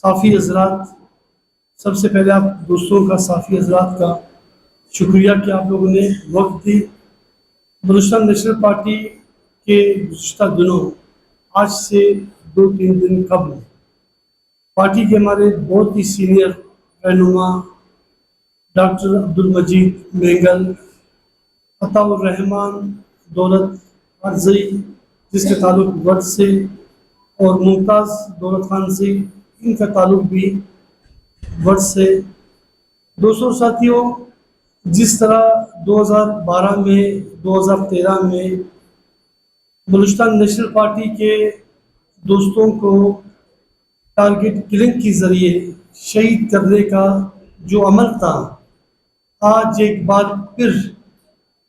صافی حضرات، سب سے پہلے آپ دوستوں کا صافی حضرات کا شکریہ کہ آپ لوگوں نے وقت دی۔ بلوچستان نیشنل پارٹی کے گزشتہ دنوں، آج سے 2-3 دن قبل، پارٹی کے ہمارے بہت ہی سینئر رہنما ڈاکٹر عبدالمجید مینگل، عطا الرحمان دولت عرضی جس کا تعلق ورڈ سے، اور ممتاز دولت خان سے، ان کا تعلق بھی ورڈ سے۔ دوستوں ساتھیوں، جس طرح 2012 میں 2013 میں بلوچستان نیشنل پارٹی کے دوستوں کو ٹارگٹ کلنگ کے ذریعے شہید کرنے کا جو عمل تھا، آج ایک بار پھر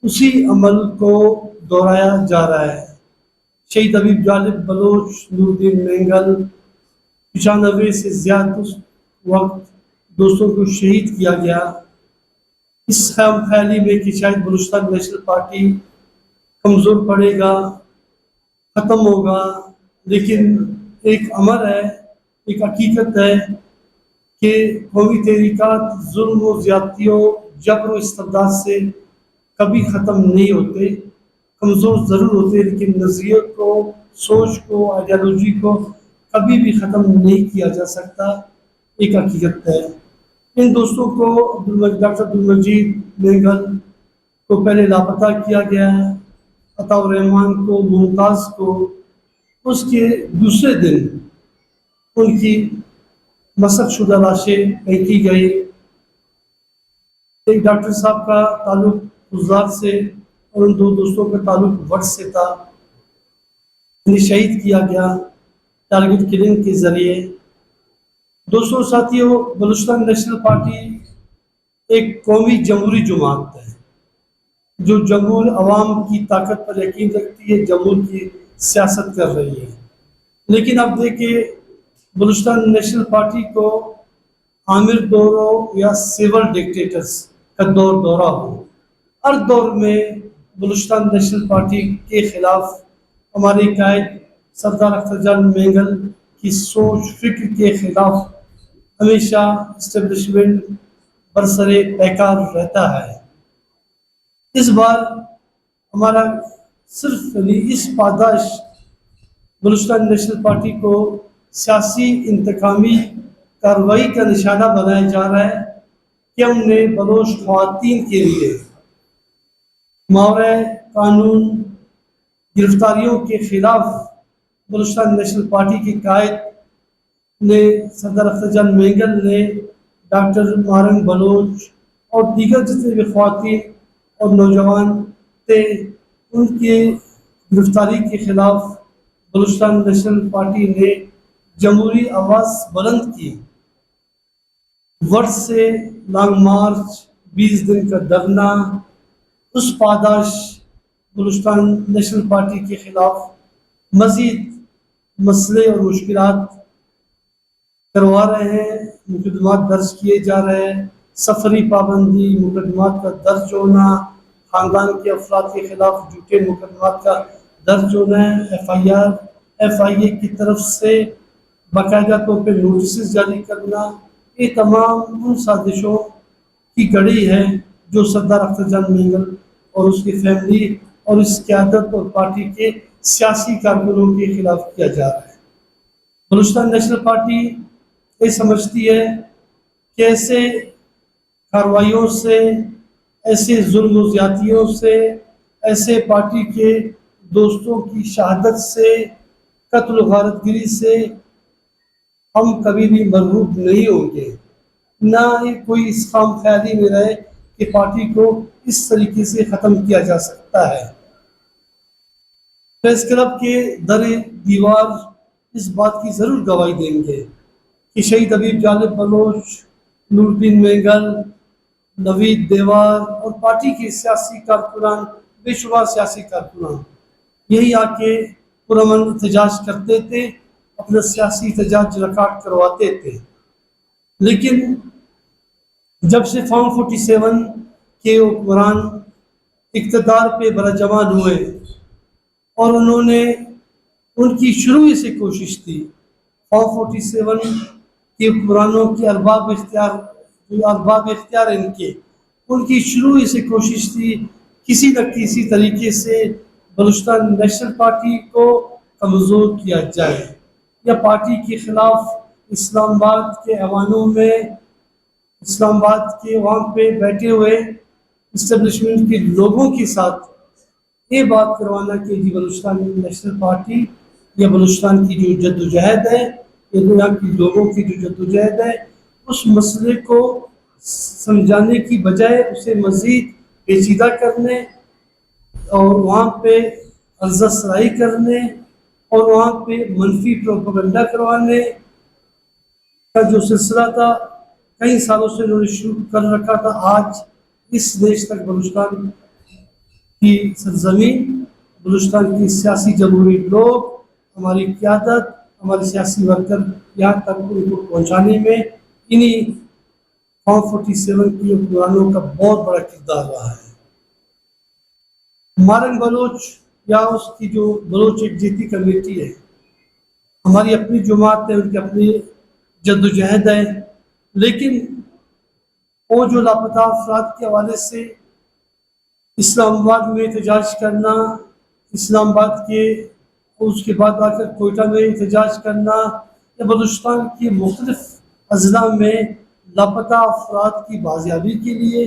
اسی عمل کو دہرایا جا رہا ہے۔ شہید حبیب غالب بلوچ نور الدین مینگل 95 سے زیادہ وقت دوستوں کو شہید کیا گیا، اس خیال خیالی میں کہ شاید بلوچستان نیشنل پارٹی کمزور پڑے گا، ختم ہوگا، لیکن ایک امر ہے، ایک حقیقت ہے کہ قومی تحریکات ظلم و زیادتیوں، جبر و استبداد سے کبھی ختم نہیں ہوتے، کمزور ضرور ہوتے، لیکن نظریت کو، سوچ کو، آئیڈیالوجی کو کبھی بھی ختم نہیں کیا جا سکتا، ایک حقیقت ہے۔ ان دوستوں کو ڈاکٹر عبدالمجید مینگل کو پہلے لاپتہ کیا گیا ہے، عطا الرحمان کو، ممتاز کو اس کے دوسرے دن ان کی مسخ شدہ لاشیں پھینکی گئی۔ ایک ڈاکٹر صاحب کا تعلق گزار سے اور ان 2 دوستوں کا تعلق ورڈ سے تھا، انہیں شہید کیا گیا ٹارگٹ کلنگ کے ذریعے۔ دوستوں ساتھیوں، بلوچستان نیشنل پارٹی ایک قومی جمہوری جماعت ہے جو جمہور عوام کی طاقت پر یقین رکھتی ہے، جمہور کی سیاست کر رہی ہے۔ لیکن اب دیکھیں، بلوچستان نیشنل پارٹی کو عامر دور ہو یا سول ڈکٹیٹرز کا دورہ ہو، ہر دور میں بلوچستان نیشنل پارٹی کے خلاف ہمارے قائد سردار اختر جان مینگل کی سوچ فکر کے خلاف ہمیشہ اسٹیبلشمنٹ برسرے پیکار رہتا ہے۔ اس بار ہمارا صرف اس پاداش بلوچستان نیشنل پارٹی کو سیاسی انتقامی کارروائی کا نشانہ بنایا جا رہا ہے کہ ہم نے بلوچ خواتین کے لیے ماورائے قانون گرفتاریوں کے خلاف بلوچستان نیشنل پارٹی کے قائد نے، سردار اختر جان مینگل نے، ڈاکٹر مارنگ بلوچ اور دیگر جتنے بھی خواتین اور نوجوان تھے، ان کی گرفتاری کے خلاف بلوچستان نیشنل پارٹی نے جمہوری آواز بلند کی۔ ورڈ سے لانگ مارچ، 20 دن کا دھرنا، اس پاداش بلوچستان نیشنل پارٹی کے خلاف مزید مسئلے اور مشکلات کروا رہے ہیں، مقدمات درج کیے جا رہے ہیں، سفری پابندی، مقدمات کا درج ہونا، خاندان کے افراد کے خلاف جھوٹے مقدمات کا درج ہونا ہے، ایف آئی اے کی طرف سے باقاعدہ طور پہ نوٹسز جاری کرنا، یہ تمام ان سازشوں کی کڑی ہے جو سردار اختر جان مینگل اور اس کی فیملی اور اس قیادت اور پارٹی کے سیاسی کارکنوں کے خلاف کیا جا رہا ہے۔ بلوچستان نیشنل پارٹی یہ سمجھتی ہے کہ ایسے کارروائیوں سے، ایسے ظلم و زیادتیوں سے، ایسے پارٹی کے دوستوں کی شہادت سے، قتل و غارت گری سے ہم کبھی بھی مرغوب نہیں ہوں گے، نہ ہی کوئی اس خام خیالی میں رہے کہ پارٹی کو اس طریقے سے ختم کیا جا سکتا ہے۔ پریس کلب کے در دیوار اس بات کی ضرور گواہی دیں گے کہ شہید حبیب غالب بلوچ، نور الدین مینگل، نوید دیوار اور پارٹی کے سیاسی کارکنان، بے شمار سیاسی کارکنان یہی آ کے پرامن احتجاج کرتے تھے، اپنا سیاسی احتجاج ریکارڈ کرواتے تھے۔ لیکن جب سے فارم 47 کے حکمران اقتدار پہ برجمان ہوئے اور انہوں نے، ان کی شروع سے کوشش تھی فارم 47 کہ حکمرانوں کے ارباب اختیار ان کی شروع سے کوشش تھی کسی نہ کسی طریقے سے بلوچستان نیشنل پارٹی کو کمزور کیا جائے یا پارٹی کے خلاف اسلام آباد کے ایوانوں میں اسلام آباد کے وہاں پہ بیٹھے ہوئے اسٹیبلشمنٹ کے لوگوں کے ساتھ یہ بات کروانا کہ جی بلوچستان نیشنل پارٹی یا بلوچستان کی جو جد و جہد ہے یا یہاں کی لوگوں کی جو جد و جہد ہے اس مسئلے کو سمجھانے کی بجائے اسے مزید پیچیدہ کرنے اور وہاں پہ عرضہ سرائی کرنے اور وہاں پہ منفی پروپیگنڈا کروانے کا جو سلسلہ تھا کئی سالوں سے انہوں نے شروع کر رکھا تھا. آج اس دیش تک بلوچستان کی سرزمین بلوچستان کی سیاسی جمہوری لوگ ہماری قیادت ہمارے سیاسی ورکر یہاں تک ان کو پہنچانے میں انہی فارم 47 کی حکمرانوں کا بہت بڑا کردار رہا ہے. مارنگ بلوچ یا اس کی جو بلوچ ایک جیتی کمیٹی ہے ہماری اپنی جماعت ہے ان کی اپنی جد و جہد ہے لیکن وہ جو لاپتہ افراد کے حوالے سے اسلام آباد میں احتجاج کرنا اسلام آباد کے اس کے بعد آ کر کوئٹہ میں احتجاج کرنا یا بلوچستان کے مختلف اضلاع میں لاپتہ افراد کی بازیابی کے لیے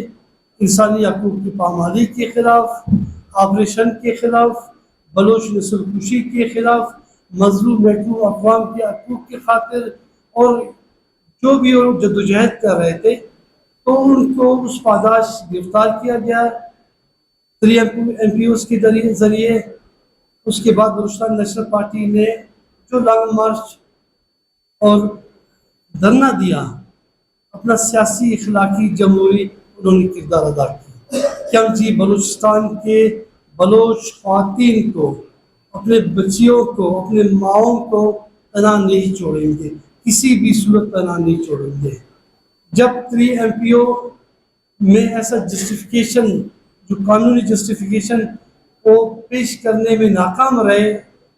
انسانی حقوق کی پامالی کے خلاف آپریشن کے خلاف بلوچ نسل کشی کے خلاف مظلوم محکوم اقوام کے حقوق کی خاطر اور جو بھی وہ جدوجہد کر رہے تھے تو ان کو اس پاداش گرفتار کیا گیا 3 MPOs کے ذریعے. اس کے بعد بلوچستان نیشنل پارٹی نے جو لانگ مارچ اور دھرنا دیا اپنا سیاسی اخلاقی جمہوری انہوں نے کردار ادا کیا کہ ہم جی بلوچستان کے بلوچ خواتین کو اپنے بچیوں کو اپنے ماؤں کو تنہا نہیں چھوڑیں گے کسی بھی صورت تنہا نہیں چھوڑیں گے. جب 3 MPO میں ایسا جسٹیفیکیشن جو قانونی جسٹیفیکیشن کو پیش کرنے میں ناکام رہے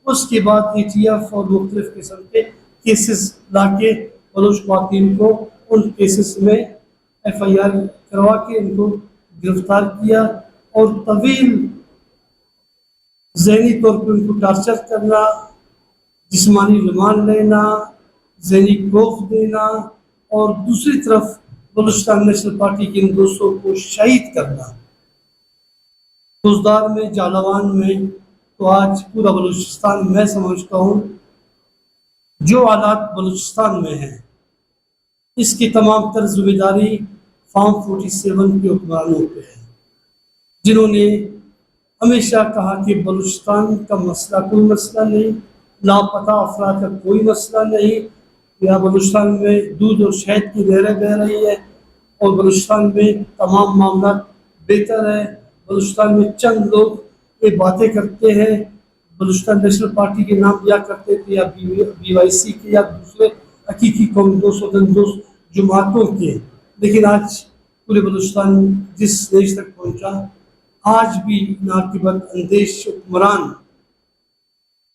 اس کے بعد ATF اور مختلف قسم کے کیسز لا کے بلوچ خواتین کو ان کیسز میں FIR کروا کے ان کو گرفتار کیا اور طویل ذہنی طور پر ان کو ٹارچر کرنا جسمانی ریمانڈ لینا ذہنی خوف دینا اور دوسری طرف بلوچستان نیشنل پارٹی کے ان دوستوں کو شہید کرنا بزدار میں جالوان میں. تو آج پورا بلوچستان میں سمجھتا ہوں جو حالات بلوچستان میں ہیں اس کی تمام تر ذمہ داری فارم 47 کے حکمرانوں پہ ہے جنہوں نے ہمیشہ کہا کہ بلوچستان کا مسئلہ کوئی مسئلہ نہیں لاپتہ افراد کا کوئی مسئلہ نہیں یا بلوچستان میں دودھ اور شہد کی نہریں بہہ رہی ہے اور بلوچستان میں تمام معاملات بہتر ہے. بلوچستان میں چند لوگ یہ باتیں کرتے ہیں بلوچستان نیشنل پارٹی کے نام دیا کرتے تھے یا BYC کے یا دوسرے حقیقی قومی دوست وطن دوست جماعتوں کے لیکن آج پورے بلوچستان جس دیش تک پہنچا آج بھی ناقبت اندیش حکمران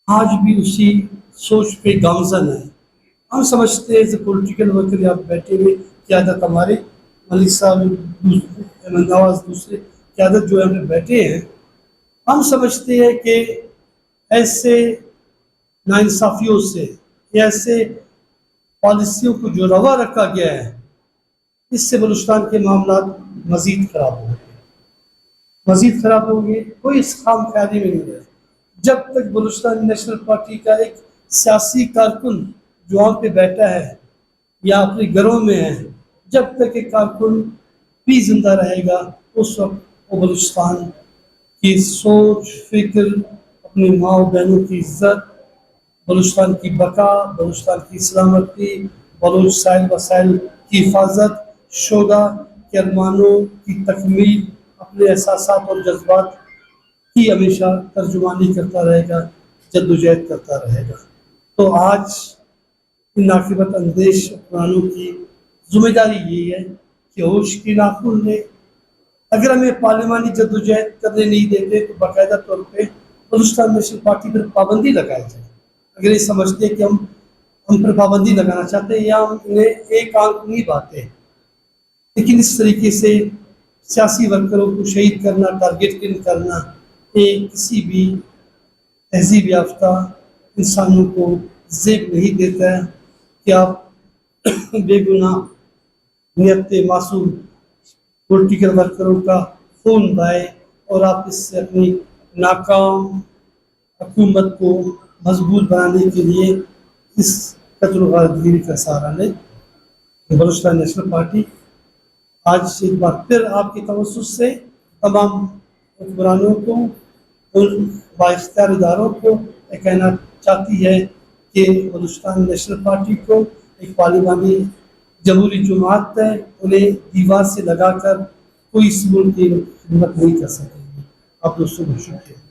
آج بھی اسی سوچ پہ گامزن ہے. ہم سمجھتے ہیں کہ پولیٹیکل ورکر یہاں بیٹھے ہوئے قیادت ہمارے ملک صاحب احمد نواز دوسرے قیادت جو ہم بیٹھے ہیں ہم سمجھتے ہیں کہ ایسے ناانصافیوں سے یا ایسے پالیسیوں کو جو روا رکھا گیا ہے اس سے بلوچستان کے معاملات مزید خراب ہوں گے کوئی اس خام خیالی میں نہیں رہے. جب تک بلوچستان نیشنل پارٹی کا ایک سیاسی کارکن جو وہاں پہ بیٹھا ہے یا اپنے گھروں میں ہے جب تک ایک کارکن بھی زندہ رہے گا اس وقت وہ بلوچستان کی سوچ فکر اپنی ماں و بہنوں کی عزت بلوچستان کی بقا بلوچستان کی سلامتی بلوچ سائل وسائل کی حفاظت شعبہ کے ارمانوں کی تکمیل اپنے احساسات اور جذبات کی ہمیشہ ترجمانی کرتا رہے گا جدوجہد کرتا رہے گا. تو آج ان ناقبت اندیش حکمرانوں کی ذمہ داری یہی ہے کہ ہوش کی ناخن لے. اگر ہمیں پارلیمانی جدوجہد کرنے نہیں دیتے تو باقاعدہ طور پہ بلوچستان نیشنل پارٹی پر پابندی لگائی جائے. اگر یہ سمجھتے کہ ہم پر پابندی لگانا چاہتے ہیں یا ہم انہیں ایک آنکھ نہیں باتے. لیکن اس طریقے سے سیاسی ورکروں کو شہید کرنا, ٹارگیٹ کل کرنا, یہ کسی بھی تہذیب یافتہ انسانوں کو زیب نہیں دیتا ہے کہ آپ بے گناہ نیت معصوم پولیٹیکل ورکروں کا خون بہائے اور آپ اس سے اپنی ناکام حکومت کو مضبوط بنانے کے لیے اس قتل و غارت گیری کا سہارا لیں. بلوچستان نیشنل پارٹی آج ایک بار پھر آپ کی توسط سے تمام حکمرانوں کو ان بااختیار اداروں کو یہ کہنا چاہتی ہے کہ بلوچستان نیشنل پارٹی کو ایک پارلیمانی جمہوری جماعت ہے, انہیں دیوار سے لگا کر کوئی اس ملک کی خدمت نہیں کر سکے گی. آپ دوستوں کو شکریہ.